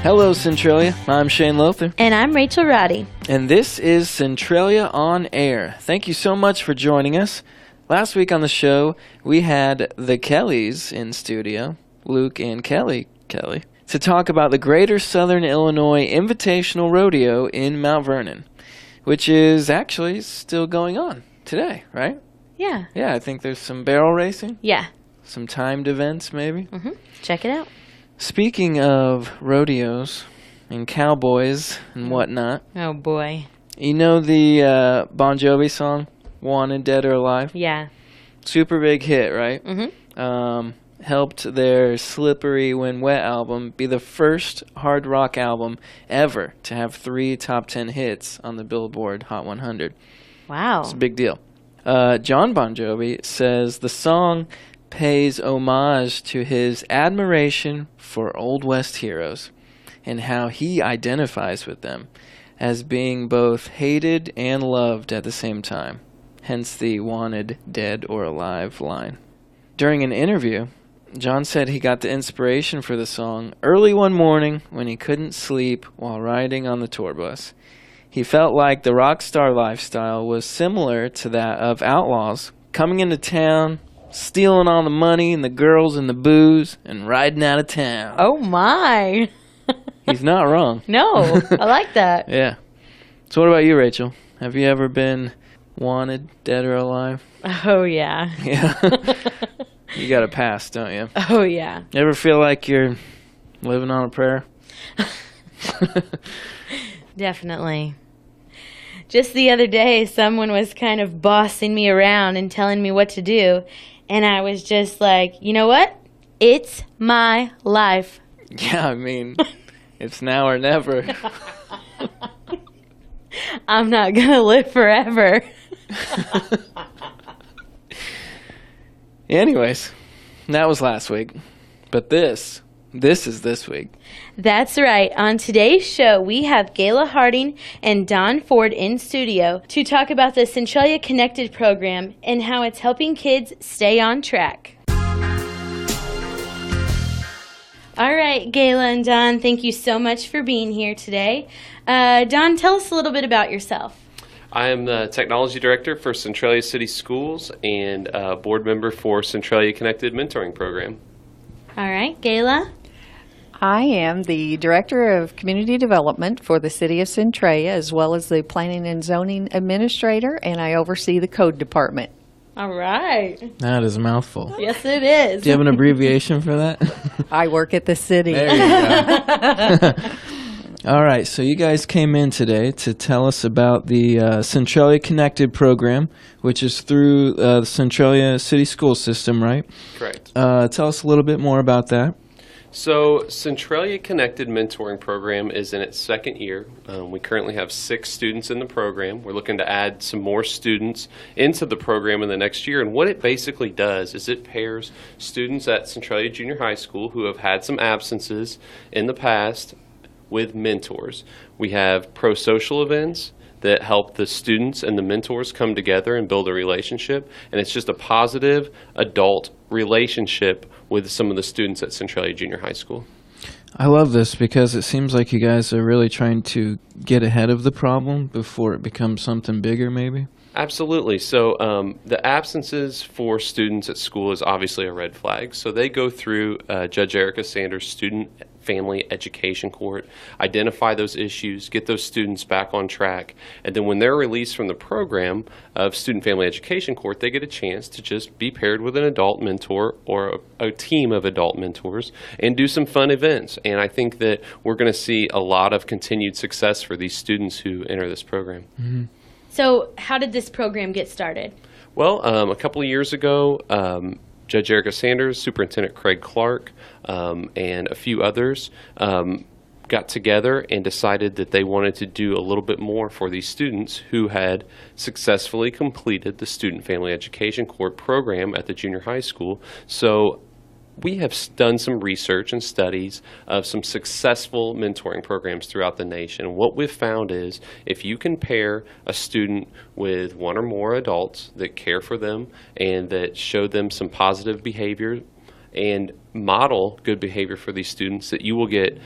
Hello, Centralia. I'm Shane Lothar. And I'm Rachel Roddy. And this is Centralia on Air. Thank you so much for joining us. Last week on the show, we had the Kellys in studio, Luke and Kelly, to talk about the Greater Southern Illinois Invitational Rodeo in Mount Vernon, which is actually still going on today, right? Yeah. Yeah, I think there's some barrel racing. Yeah. Some timed events, maybe. Mm-hmm. Check it out. Speaking of rodeos and cowboys and whatnot. Oh, boy. You know the Bon Jovi song, Wanted, Dead or Alive? Yeah. Super big hit, right? Mm-hmm. Helped their Slippery When Wet album be the first hard rock album ever to have 3 top 10 hits on the Billboard Hot 100. Wow. It's a big deal. John Bon Jovi says the song pays homage to his admiration for Old West heroes and how he identifies with them as being both hated and loved at the same time, hence the wanted, dead, or alive line. During an interview, John said he got the inspiration for the song early one morning when he couldn't sleep while riding on the tour bus. He felt like the rock star lifestyle was similar to that of outlaws, coming into town, stealing all the money and the girls and the booze, and riding out of town. Oh, my. He's not wrong. No, I like that. Yeah. So what about you, Rachel? Have you ever been wanted, dead or alive? Oh, yeah. Yeah. You got a pass, don't you? Oh, yeah. You ever feel like you're living on a prayer? Definitely. Just the other day, someone was kind of bossing me around and telling me what to do. And I was just like, you know what? It's my life. Yeah, I mean, it's now or never. I'm not going to live forever. Anyways, that was last week. But this is this week. That's right. On today's show, we have Gayla Harting and Don Ford in studio to talk about the Centralia Connected program and how it's helping kids stay on track. All right, Gayla and Don, thank you so much for being here today. Don, tell us a little bit about yourself. I am the Technology Director for Centralia City Schools and a board member for Centralia Connected Mentoring Program. All right, Gayla. I am the Director of Community Development for the City of Centralia, as well as the Planning and Zoning Administrator, and I oversee the Code Department. All right. That is a mouthful. Yes, it is. Do you have an abbreviation for that? I work at the city. There you go. All right, so you guys came in today to tell us about the Centralia Connected program, which is through the Centralia City School System, right? Correct. Tell us a little bit more about that. So Centralia Connected Mentoring Program is in its second year. We currently have 6 students in the program. We're looking to add some more students into the program in the next year. And what it basically does is it pairs students at Centralia Junior High School who have had some absences in the past with mentors. We have pro-social events that help the students and the mentors come together and build a relationship. And it's just a positive adult relationship with some of the students at Centralia Junior High School. I love this because it seems like you guys are really trying to get ahead of the problem before it becomes something bigger, maybe. Absolutely. So the absences for students at school is obviously a red flag. So they go through Judge Erica Sanders' Student Family Education Court, identify those issues, get those students back on track, and then when they're released from the program of Student Family Education Court, they get a chance to just be paired with an adult mentor or a team of adult mentors and do some fun events. And I think that we're going to see a lot of continued success for these students who enter this program. Mm-hmm. So how did this program get started? Well, a couple of years ago, Judge Erica Sanders, Superintendent Craig Clark, and a few others got together and decided that they wanted to do a little bit more for these students who had successfully completed the Student Family Education Court program at the junior high school. So we have done some research and studies of some successful mentoring programs throughout the nation. What we've found is if you can pair a student with one or more adults that care for them and that show them some positive behavior and model good behavior for these students, that you will get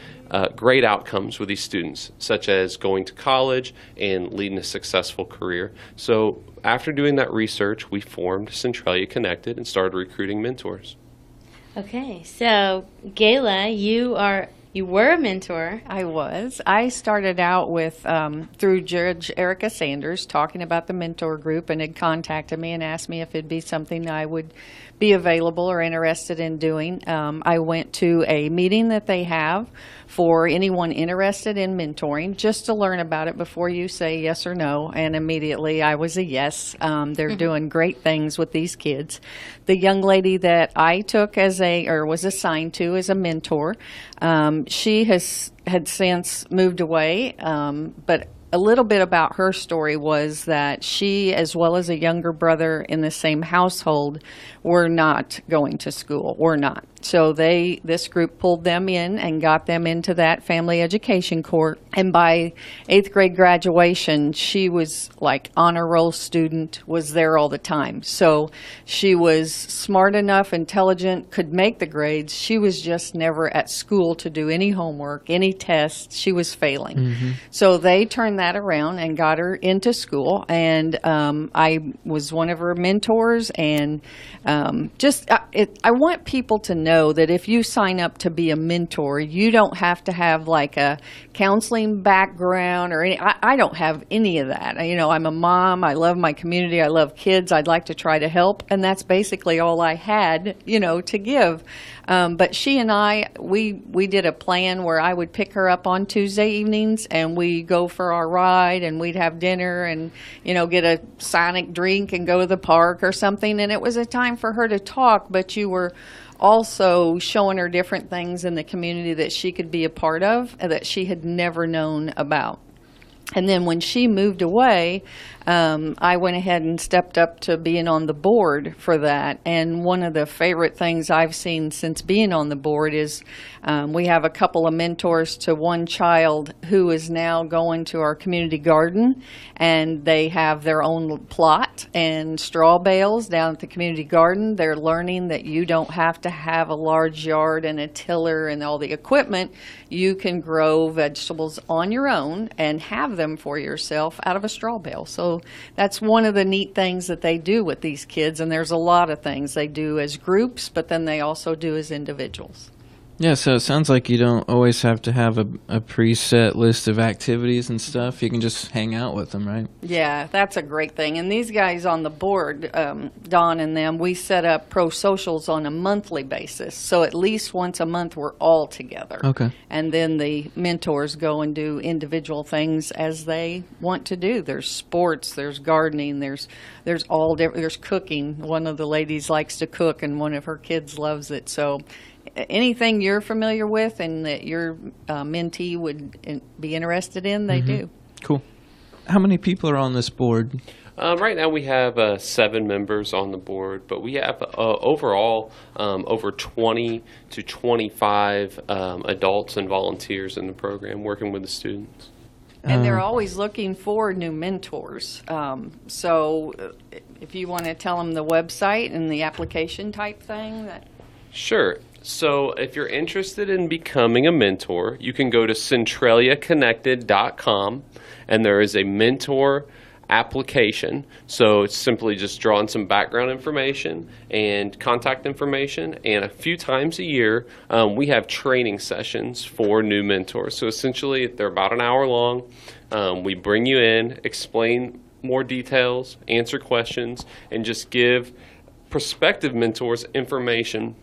great outcomes with these students, such as going to college and leading a successful career. So after doing that research, we formed Centralia Connected and started recruiting mentors. Okay, so Gayla, you were a mentor. I was. I started out with, through Judge Erica Sanders, talking about the mentor group, and had contacted me and asked me if it'd be something I would be available or interested in doing. I went to a meeting that they have for anyone interested in mentoring, just to learn about it before you say yes or no, and immediately I was a yes. They're doing great things with these kids. The young lady that I took was assigned to as a mentor, she had since moved away, but a little bit about her story was that she, as well as a younger brother in the same household, were not going to school, So this group pulled them in and got them into that family education court. And by 8th grade graduation, she was like honor roll student, was there all the time. So she was smart enough, intelligent, could make the grades. She was just never at school to do any homework, any tests. She was failing. So they turned that around and got her into school. And I was one of her mentors. And I want people to know that if you sign up to be a mentor, you don't have to have like a counseling background or any. I don't have any of that. I'm a mom. I love my community. I love kids. I'd like to try to help, and that's basically all I had, to give. But she and I, we did a plan where I would pick her up on Tuesday evenings, and we go for our ride, and we'd have dinner, and get a Sonic drink and go to the park or something. And it was a time for her to talk, but you were also showing her different things in the community that she could be a part of that she had never known about. And then when she moved away, I went ahead and stepped up to being on the board for that. And one of the favorite things I've seen since being on the board is we have a couple of mentors to one child who is now going to our community garden, and they have their own plot and straw bales down at the community garden. They're learning that you don't have to have a large yard and a tiller and all the equipment. You can grow vegetables on your own and have them for yourself out of a straw bale. So that's one of the neat things that they do with these kids, and there's a lot of things they do as groups, but then they also do as individuals. Yeah, so it sounds like you don't always have to have a preset list of activities and stuff. You can just hang out with them, right? Yeah, that's a great thing. And these guys on the board, Don and them, we set up pro socials on a monthly basis. So at least once a month we're all together. Okay. And then the mentors go and do individual things as they want to do. There's sports, there's gardening, there's all different, there's cooking. One of the ladies likes to cook, and one of her kids loves it. So anything you're familiar with and that your mentee would be interested in, they do. Cool. How many people are on this board? Right now we have 7 members on the board, but we have overall over 20 to 25 adults and volunteers in the program working with the students. And they're always looking for new mentors. So if you want to tell them the website and the application type thing. Sure. So if you're interested in becoming a mentor, you can go to centraliaconnected.com, and there is a mentor application. So it's simply just drawing some background information and contact information, and a few times a year we have training sessions for new mentors. So essentially they're about an hour long. We bring you in, explain more details, answer questions, and just give prospective mentors information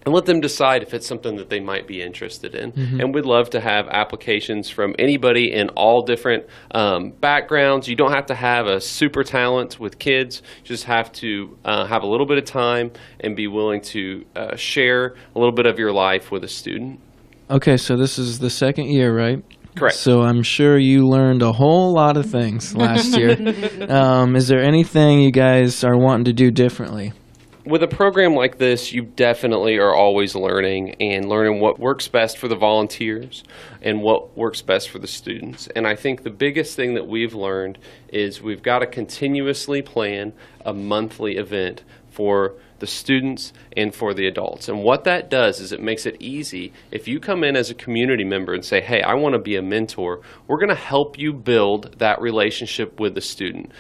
and let them decide if it's something that they might be interested in. And we'd love to have applications from anybody in all different backgrounds. You don't have to have a super talent with kids. You just have to have a little bit of time and be willing to share a little bit of your life with a student. Okay, so this is the second year, right? Correct. So I'm sure you learned a whole lot of things last year. Is there anything you guys are wanting to do differently? With a program like this, you definitely are always learning what works best for the volunteers and what works best for the students. And I think the biggest thing that we've learned is we've got to continuously plan a monthly event for the students and for the adults. And what that does is it makes it easy. If you come in as a community member and say, hey, I want to be a mentor, we're going to help you build that relationship with the student,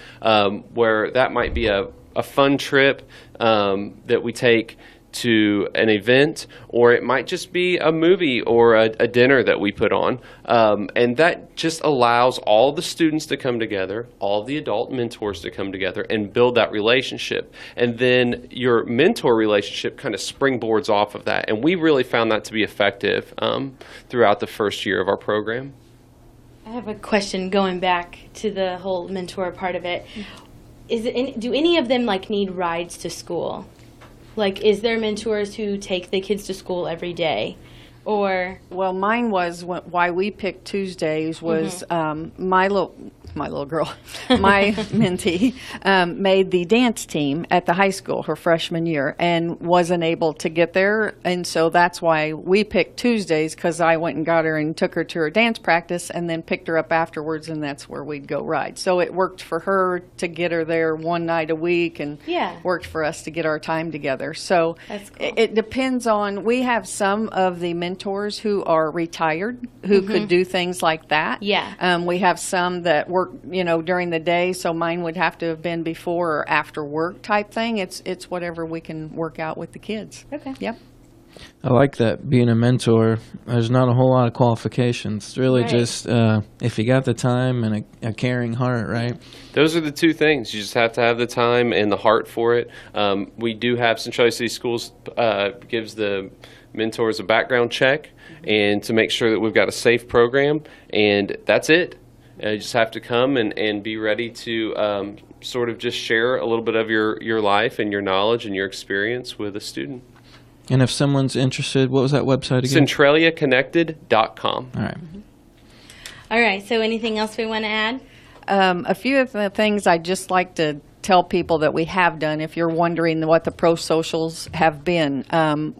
where that might be a fun trip that we take to an event, or it might just be a movie or a dinner that we put on. And that just allows all the students to come together, all the adult mentors to come together and build that relationship. And then your mentor relationship kind of springboards off of that. And we really found that to be effective throughout the first year of our program. I have a question going back to the whole mentor part of it. Do any of them need rides to school? Is there mentors who take the kids to school every day? Or Well, mine was why we picked Tuesdays was my little girl, my mentee, made the dance team at the high school her freshman year and wasn't able to get there. And so that's why we picked Tuesdays, because I went and got her and took her to her dance practice and then picked her up afterwards, and that's where we'd go ride. So it worked for her to get her there one night a week, and worked for us to get our time together. So that's cool. It depends on, we have some of the mentors who are retired who could do things like that. Yeah. We have some that work, during the day, so mine would have to have been before or after work type thing. It's whatever we can work out with the kids. Okay. Yep. I like that, being a mentor. There's not a whole lot of qualifications. It's really just if you got the time and a caring heart, right? Those are the two things. You just have to have the time and the heart for it. We do have Centralia City Schools gives the mentors a background check and to make sure that we've got a safe program, and that's it. You just have to come and be ready to sort of just share a little bit of your life and your knowledge and your experience with a student. And if someone's interested, what was that website again? CentraliaConnected.com. All right. All right. So anything else we want to add? A few of the things I'd just like to tell people that we have done, if you're wondering what the pro socials have been.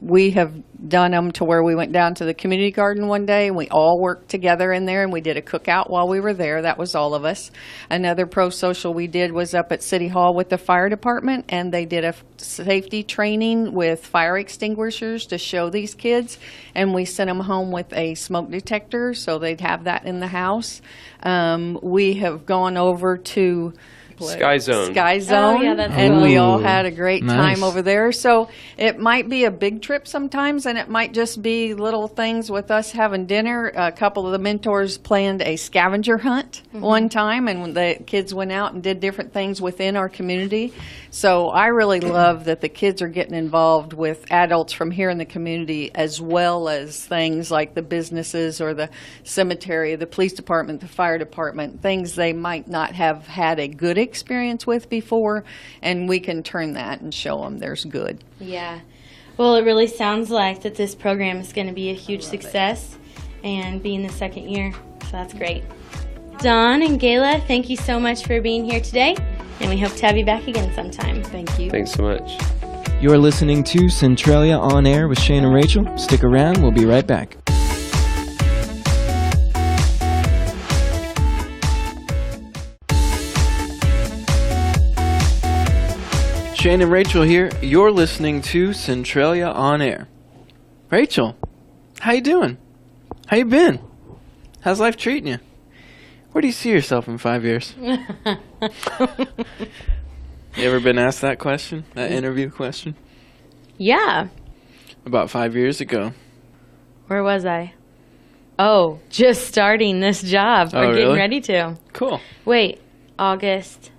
We have done them to where we went down to the community garden one day and we all worked together in there and we did a cookout while we were there. That was all of us. Another pro social we did was up at City Hall with the fire department, and they did a safety training with fire extinguishers to show these kids, and we sent them home with a smoke detector so they'd have that in the house. We have gone over to Sky Zone. Oh, yeah, that's and cool. we all had a great time Nice. over there. So it might be a big trip sometimes, and it might just be little things with us having dinner. A couple of the mentors planned a scavenger hunt one time, and the kids went out and did different things within our community. So I really love that the kids are getting involved with adults from here in the community, as well as things like the businesses or the cemetery, the police department, the fire department, things they might not have had a good experience with before, and we can turn that and show them there's good. Yeah. Well, it really sounds like that this program is going to be a huge success and be in the second year. So that's great. Dawn and Gayla, thank you so much for being here today, and we hope to have you back again sometime. Thank you. Thanks so much. You're listening to Centralia On Air with Shane and Rachel. Stick around. We'll be right back. Shane and Rachel here. You're listening to Centralia On Air. Rachel, how you doing? How you been? How's life treating you? Where do you see yourself in 5 years? You ever been asked that question? That interview question? Yeah. About 5 years ago. Where was I? Oh, just starting this job. Oh, Or getting really? ready to. Cool. Wait, August.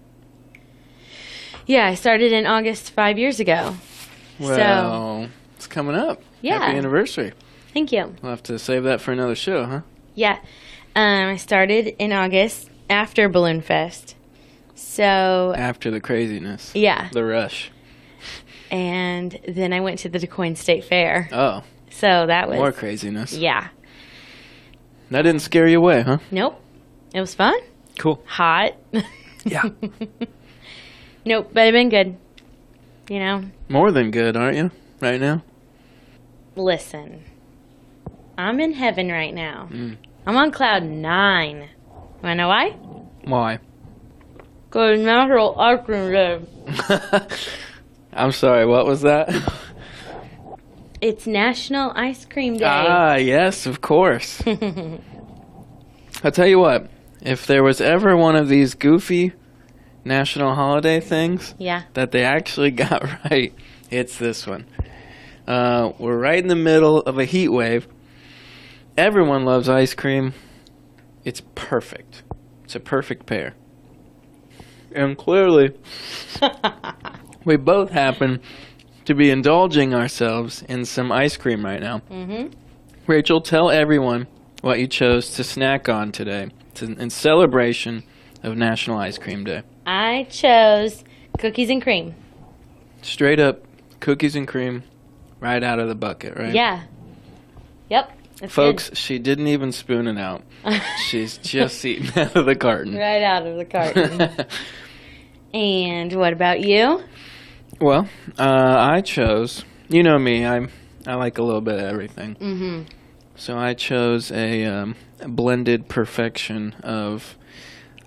Yeah, I started in August 5 years ago. Well, it's coming up. Yeah. Happy anniversary. Thank you. We'll have to save that for another show, huh? Yeah. I started in August after Balloon Fest. So, After the craziness. yeah. The rush. And then I went to the DeQuoin State Fair. Oh, So that was... more craziness. Yeah. That didn't scare you away, huh? Nope. It was fun. Cool. Hot. Yeah. Nope, but it's been good. You know? More than good, aren't you? Right now? Listen. I'm in heaven right now. Mm. I'm on cloud 9. Wanna know why? Why? Because natural oxygen live. I'm sorry, what was that? It's National Ice Cream Day. Ah, yes, of course. I'll tell you what, if there was ever one of these goofy national holiday things Yeah. that they actually got right, it's this one. We're right in the middle of a heat wave. Everyone loves ice cream. It's perfect. It's a perfect pair. And clearly, we both happen to be indulging ourselves in some ice cream right now. Mm-hmm. Rachel, tell everyone what you chose to snack on today in celebration of National Ice Cream Day. I chose cookies and cream. Straight up cookies and cream right out of the bucket, right? Yeah. Yep. That's Folks, she didn't even spoon it out. She's just eating out of the carton. good. Right out of the carton. And what about you? Well, I chose, you know me, I like a little bit of everything. Mm-hmm. So I chose a blended perfection of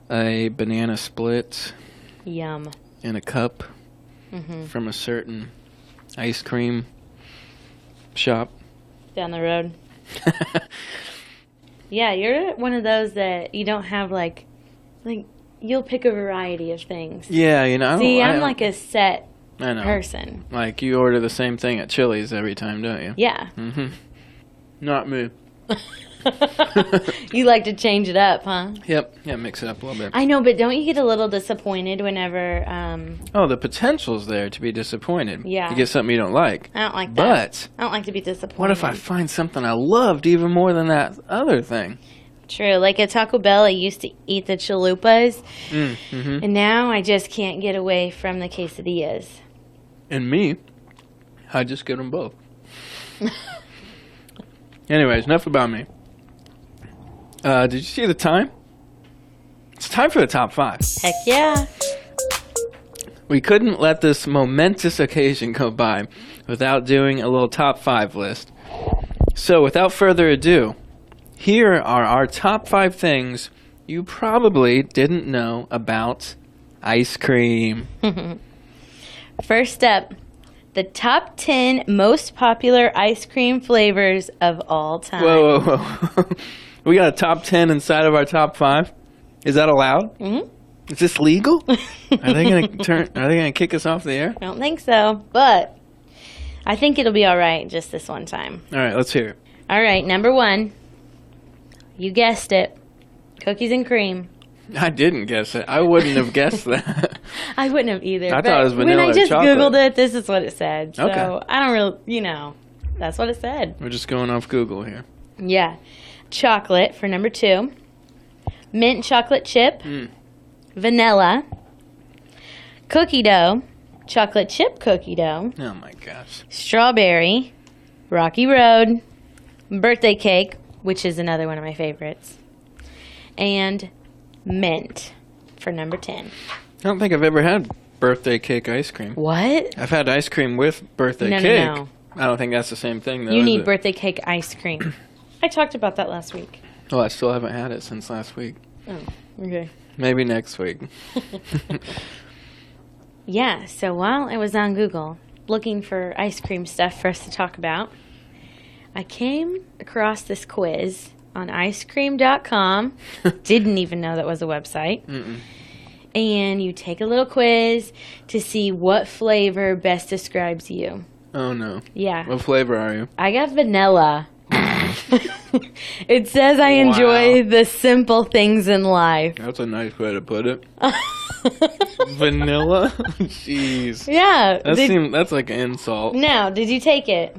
a banana split Yum. in a cup Mm-hmm. from a certain ice cream shop. Down the road. Yeah, you're one of those that you don't have like you'll pick a variety of things. Yeah, you know. See, I I'm don't- like a set I know. person. Like you order the same thing at Chili's every time, don't you? Yeah. Mm-hmm. Not me. You like to change it up, huh? Yep. Yeah, mix it up a little bit. I know, but don't you get a little disappointed whenever Oh, the potential's there to be disappointed. Yeah. You get something you don't like. I don't like that. But I don't like to be disappointed. what if I find something I loved even more than that other thing? True. Like at Taco Bell, I used to eat the chalupas, Mm-hmm. and now I just can't get away from the quesadillas. And me, I just get them both. Anyways, enough about me. Did you see the time? It's time for the top 5. Heck yeah. We couldn't let this momentous occasion go by without doing a little top 5 list. So, without further ado, here are our top 5 things you probably didn't know about ice cream. First up, the top 10 most popular ice cream flavors of all time. Whoa, whoa, whoa. We got a top 10 inside of our top 5? Is that allowed? Mm-hmm. Is this legal? Are they gonna kick us off the air? I don't think so, but I think it'll be all right just this one time. All right, let's hear it. All right, number 1. You guessed it. Cookies and cream. I didn't guess it. I wouldn't have guessed that. I wouldn't have either. I but thought it was vanilla when I or just chocolate. Googled it, this is what it said. So Okay. I don't really, that's what it said. We're just going off Google here. Yeah. Chocolate for number 2. Mint chocolate chip. Vanilla. Cookie dough. Chocolate chip cookie dough. Oh my gosh. Strawberry. Rocky Road. Birthday cake, which is another one of my favorites. And mint for number 10. I don't think I've ever had birthday cake ice cream. What? I've had ice cream with birthday No, no, cake. no. I don't think that's the same thing, though. You is need it? birthday cake ice cream. I talked about that last week. Oh, I still haven't had it since last week. Oh, okay. Maybe next week. Yeah, so while I was on Google looking for ice cream stuff for us to talk about, I came across this quiz on icecream.com. Didn't even know that was a website. Mm-mm. And you take a little quiz to see what flavor best describes you. Oh no. Yeah. What flavor are you? I got vanilla. It says I enjoy Wow. the simple things in life. That's a nice way to put it. Vanilla? Jeez. Yeah. That's like an insult. Now, did you take it?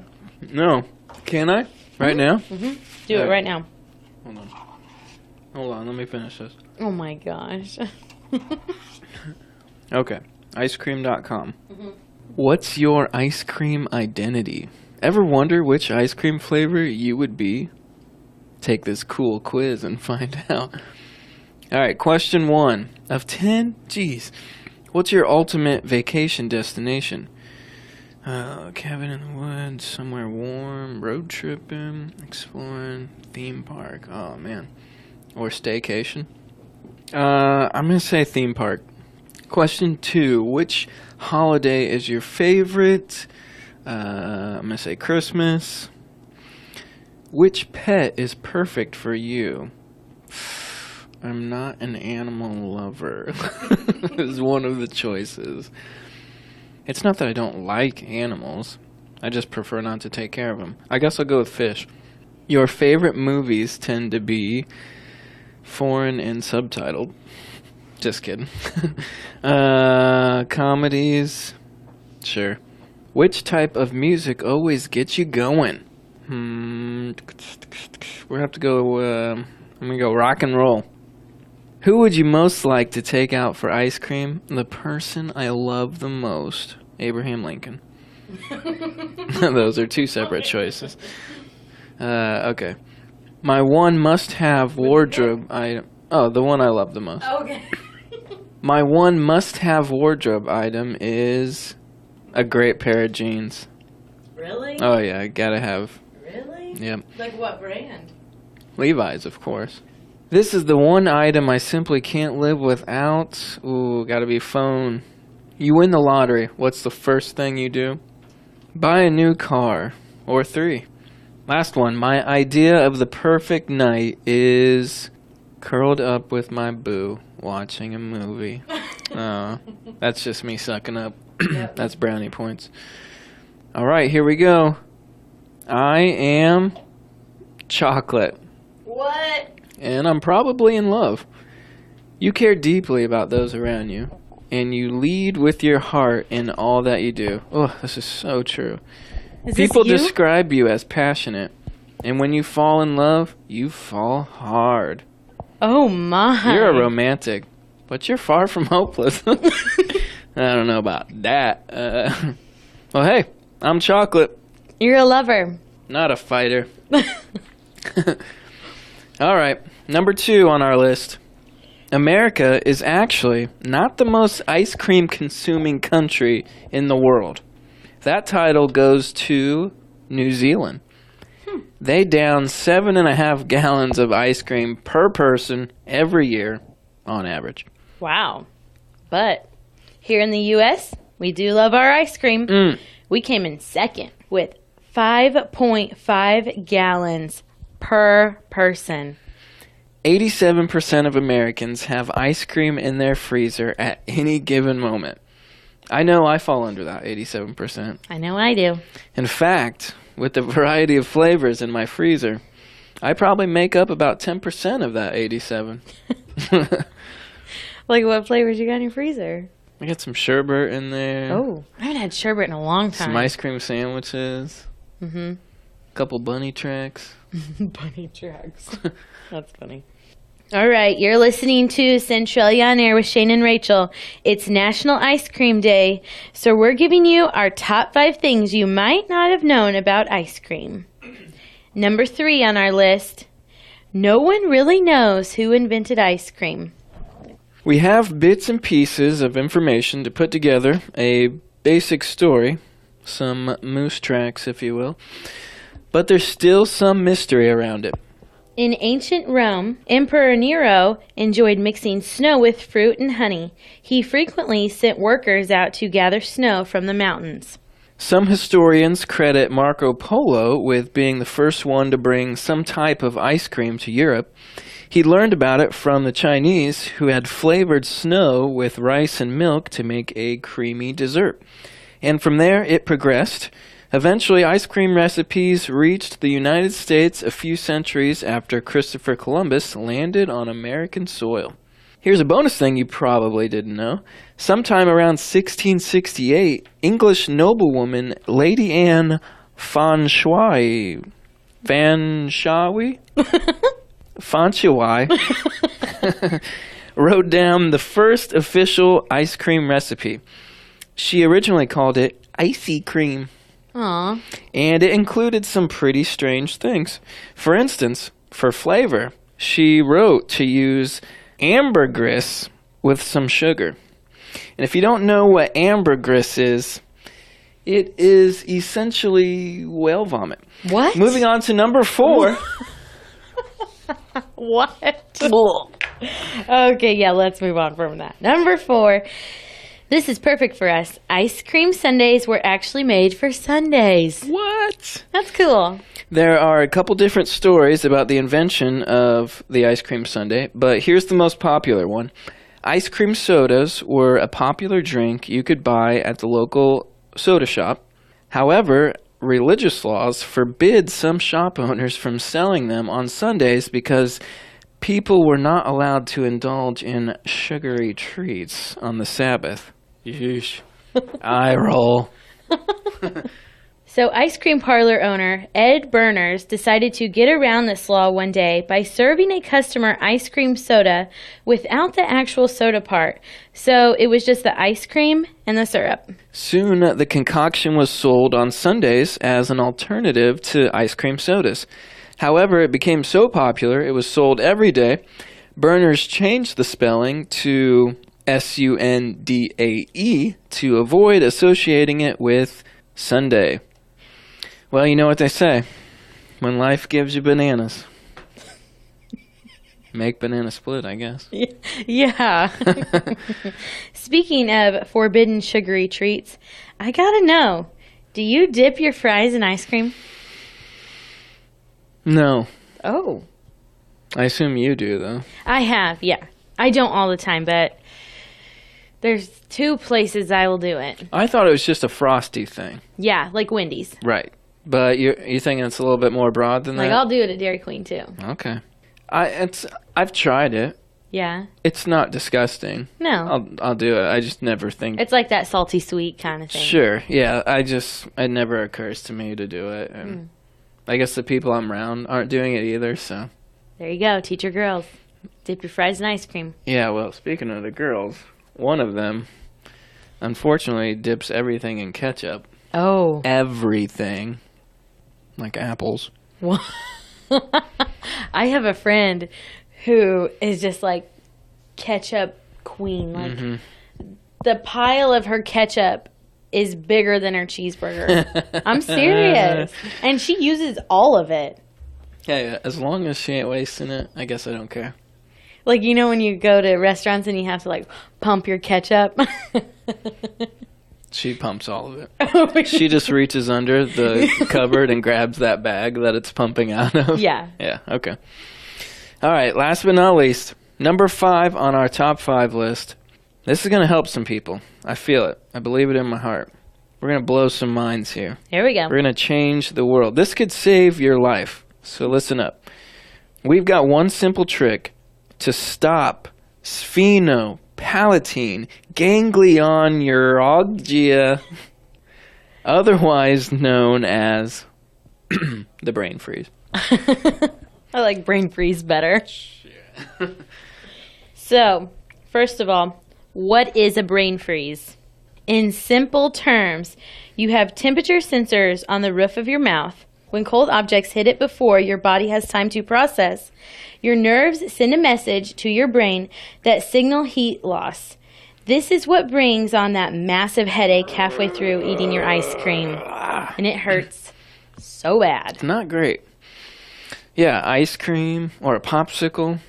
No. Can I? Right now? Do it right now. Hold on. Hold on, let me finish this. Oh my gosh. Okay. Icecream.com. What's your ice cream identity? Ever wonder which ice cream flavor you would be? Take this cool quiz and find out. Alright, question 1 of 10. Jeez. What's your ultimate vacation destination? Cabin in the woods, somewhere warm, road tripping, exploring, theme park. Oh man. Or staycation. I'm gonna say theme park. Question 2. Which holiday is your favorite? I'm going to say Christmas. Which pet is perfect for you? I'm not an animal lover. Is one of the choices. It's not that I don't like animals. I just prefer not to take care of them. I guess I'll go with fish. Your favorite movies tend to be foreign and subtitled. Just kidding. Comedies. Sure. Which type of music always gets you going? We'll have to go, I'm going to go rock and roll. Who would you most like to take out for ice cream? The person I love the most. Abraham Lincoln. Those are two separate choices. Okay. My one must-have wardrobe item. Oh, the one I love the most. Okay. My one must-have wardrobe item is a great pair of jeans. Really? Oh, yeah, I gotta have. Really? Yep. Like what brand? Levi's, of course. This is the one item I simply can't live without. Ooh, gotta be phone. You win the lottery. What's the first thing you do? Buy a new car. Or 3. Last one. My idea of the perfect night is curled up with my boo watching a movie. Oh, that's just me sucking up. Yep. That's brownie points. All right, here we go. I am chocolate. What? And I'm probably in love. You care deeply about those around you, and you lead with your heart in all that you do. Oh, this is so true. Is People this you? describe you as passionate, and when you fall in love, you fall hard. Oh my. You're a romantic, but you're far from hopeless. I don't know about that. Well, hey, I'm chocolate, You're a lover. not a fighter. All right, number 2 on our list. America is actually not the most ice cream consuming country in the world. That title goes to New Zealand. They down 7.5 gallons of ice cream per person every year on average. Wow. But here in the U.S., we do love our ice cream. We came in second with 5.5 gallons per person. 87% of Americans have ice cream in their freezer at any given moment. I know I fall under that 87%. I know I do. In fact, with the variety of flavors in my freezer, I probably make up about 10% of that 87. Like what flavors you got in your freezer? I got some sherbet in there. Oh, I haven't had sherbet in a long time. Some ice cream sandwiches. Mm-hmm. A couple bunny tracks. Bunny tracks. That's funny. All right, you're listening to Centralia on Air with Shane and Rachel. It's National Ice Cream Day, so we're giving you our top 5 things you might not have known about ice cream. Number 3 on our list, no one really knows who invented ice cream. We have bits and pieces of information to put together a basic story, some moose tracks, if you will, but there's still some mystery around it. In ancient Rome, Emperor Nero enjoyed mixing snow with fruit and honey. He frequently sent workers out to gather snow from the mountains. Some historians credit Marco Polo with being the first one to bring some type of ice cream to Europe. He learned about it from the Chinese, who had flavored snow with rice and milk to make a creamy dessert. And from there, it progressed. Eventually, ice cream recipes reached the United States a few centuries after Christopher Columbus landed on American soil. Here's a bonus thing you probably didn't know. Sometime around 1668, English noblewoman Lady Anne Fanshawe wrote down the first official ice cream recipe. She originally called it icy cream. Aw. And it included some pretty strange things. For instance, for flavor, she wrote to use ambergris with some sugar. And if you don't know what ambergris is, it is essentially whale vomit. What? Moving on to number 4. What? Okay, yeah, let's move on from that. Number 4. This is perfect for us. Ice cream sundaes were actually made for Sundays. What? That's cool. There are a couple different stories about the invention of the ice cream sundae, but here's the most popular one. Ice cream sodas were a popular drink you could buy at the local soda shop. However, religious laws forbid some shop owners from selling them on Sundays because people were not allowed to indulge in sugary treats on the Sabbath. Yeesh. Eye roll. So ice cream parlor owner Ed Berners decided to get around this law one day by serving a customer ice cream soda without the actual soda part. So it was just the ice cream and the syrup. Soon, the concoction was sold on Sundays as an alternative to ice cream sodas. However, it became so popular it was sold every day. Berners changed the spelling to Sundae to avoid associating it with Sunday. Well, you know what they say. When life gives you bananas, make banana split, I guess. Yeah. Speaking of forbidden sugary treats, I gotta know, do you dip your fries in ice cream? No. Oh. I assume you do, though. I have, yeah. I don't all the time, but there's 2 places I will do it. I thought it was just a Frosty thing. Yeah, like Wendy's. Right. But you're thinking it's a little bit more broad than Like, that? I'll do it at Dairy Queen, too. Okay. I've tried it. Yeah. It's not disgusting. No. I'll do it. I just never think. It's like that salty sweet kind of thing. Sure. Yeah. It never occurs to me to do it, and I guess the people I'm around aren't doing it either. So. There you go. Teach your girls. Dip your fries in ice cream. Yeah. Well, speaking of the girls, one of them, unfortunately, dips everything in ketchup. Oh. Everything. Like apples. I have a friend who is just like ketchup queen. Like the pile of her ketchup is bigger than her cheeseburger. I'm serious. And she uses all of it. Yeah, as long as she ain't wasting it, I guess I don't care. Like, you know when you go to restaurants and you have to like pump your ketchup? She pumps all of it. She just reaches under the cupboard and grabs that bag that it's pumping out of. Yeah. Yeah, okay. All right, last but not least, number 5 on our top 5 list. This is going to help some people. I feel it. I believe it in my heart. We're going to blow some minds here. Here we go. We're going to change the world. This could save your life. So listen up. We've got one simple trick to stop sphenopalatine ganglioneuralgia, otherwise known as the brain freeze. I like brain freeze better. Yeah. So, first of all, what is a brain freeze? In simple terms, you have temperature sensors on the roof of your mouth. When cold objects hit it before your body has time to process, your nerves send a message to your brain that signal heat loss. This is what brings on that massive headache halfway through eating your ice cream. And it hurts so bad. It's not great. Yeah, ice cream or a popsicle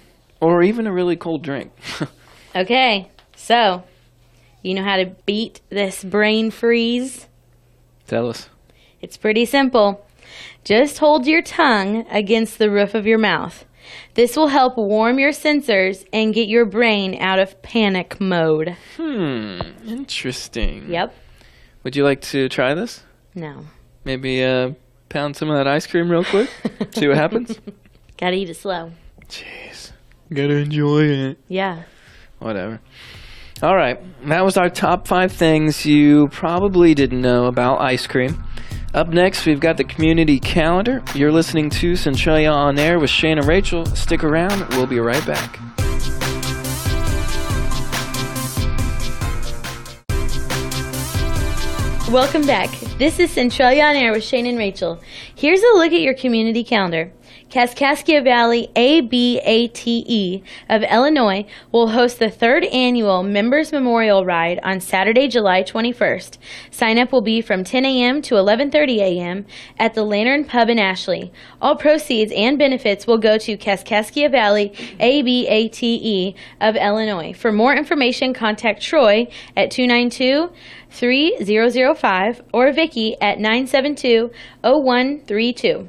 or even a really cold drink. Okay, so you know how to beat this brain freeze? Tell us. It's pretty simple. Just hold your tongue against the roof of your mouth. This will help warm your sensors and get your brain out of panic mode. Interesting. Yep. Would you like to try this? No. Maybe pound some of that ice cream real quick? See what happens? Gotta eat it slow. Jeez. Gotta enjoy it. Yeah. Whatever. All right. That was our top 5 things you probably didn't know about ice cream. Up next, we've got the community calendar. You're listening to Centralia On Air with Shane and Rachel. Stick around. We'll be right back. Welcome back. This is Centralia On Air with Shane and Rachel. Here's a look at your community calendar. Kaskaskia Valley ABATE of Illinois will host the 3rd annual Members Memorial Ride on Saturday, July 21st. Sign up will be from 10 a.m. to 11:30 a.m. at the Lantern Pub in Ashley. All proceeds and benefits will go to Kaskaskia Valley ABATE of Illinois. For more information, contact Troy at 292-3005 or Vicky at 972-0132.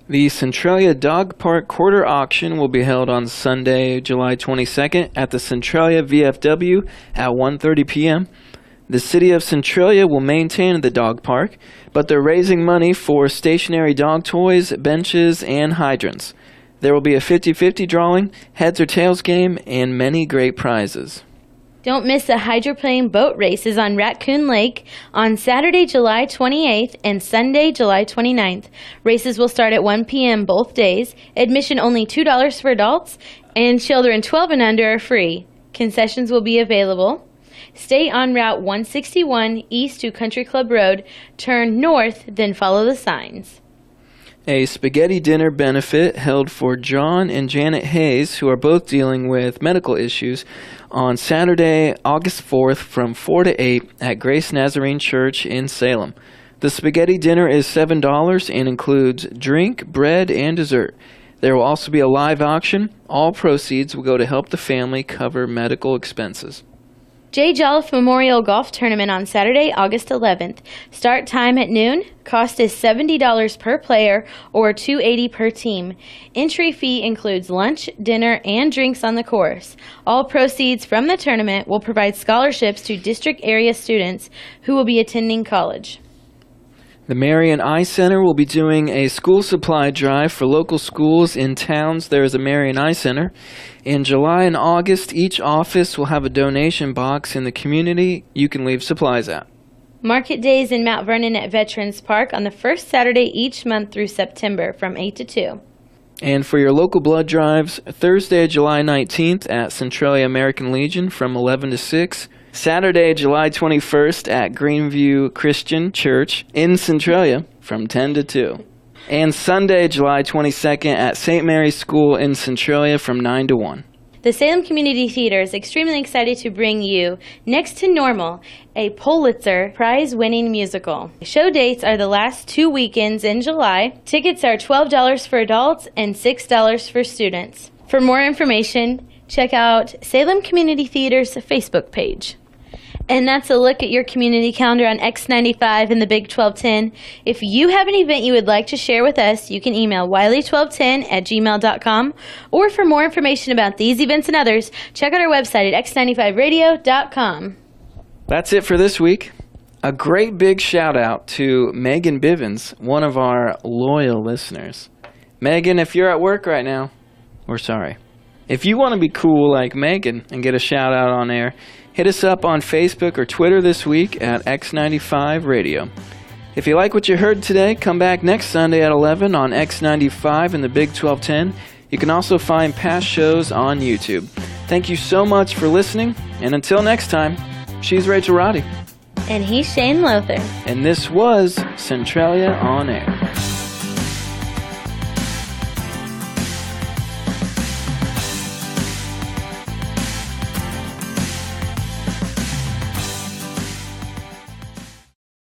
The Centralia Dog Park Quarter Auction will be held on Sunday, July 22nd at the Centralia VFW at 1:30 p.m. The City of Centralia will maintain the dog park, but they're raising money for stationary dog toys, benches, and hydrants. There will be a 50-50 drawing, heads or tails game, and many great prizes. Don't miss the hydroplane boat races on Raccoon Lake on Saturday, July 28th and Sunday, July 29th. Races will start at 1 p.m. both days. Admission only $2 for adults, and children 12 and under are free. Concessions will be available. Stay on Route 161 east to Country Club Road. Turn north, then follow the signs. A spaghetti dinner benefit held for John and Janet Hayes, who are both dealing with medical issues, on Saturday, August 4th from 4 to 8 at Grace Nazarene Church in Salem. The spaghetti dinner is $7 and includes drink, bread, and dessert. There will also be a live auction. All proceeds will go to help the family cover medical expenses. J. Jolliffe Memorial Golf Tournament on Saturday, August 11th. Start time at noon. Cost is $70 per player or $280 per team. Entry fee includes lunch, dinner, and drinks on the course. All proceeds from the tournament will provide scholarships to district area students who will be attending college. The Marion Eye Center will be doing a school supply drive for local schools in towns there is a Marion Eye Center. In July and August, each office will have a donation box in the community you can leave supplies at. Market days in Mount Vernon at Veterans Park on the first Saturday each month through September from 8 to 2. And for your local blood drives, Thursday, July 19th at Centralia American Legion from 11 to 6. Saturday, July 21st at Greenview Christian Church in Centralia from 10 to 2. And Sunday, July 22nd at St. Mary's School in Centralia from 9 to 1. The Salem Community Theater is extremely excited to bring you Next to Normal, a Pulitzer Prize-winning musical. Show dates are the last 2 weekends in July. Tickets are $12 for adults and $6 for students. For more information, check out Salem Community Theater's Facebook page. And that's a look at your community calendar on X95 and the Big 1210. If you have an event you would like to share with us, you can email wiley1210@gmail.com. Or for more information about these events and others, check out our website at x95radio.com. That's it for this week. A great big shout out to Megan Bivens, one of our loyal listeners. Megan, if you're at work right now, we're sorry. If you want to be cool like Megan and get a shout out on air, hit us up on Facebook or Twitter this week at X95 Radio. If you like what you heard today, come back next Sunday at 11 on X95 and the Big 1210. You can also find past shows on YouTube. Thank you so much for listening, and until next time, she's Rachel Roddy. And he's Shane Lothar. And this was Centralia On Air.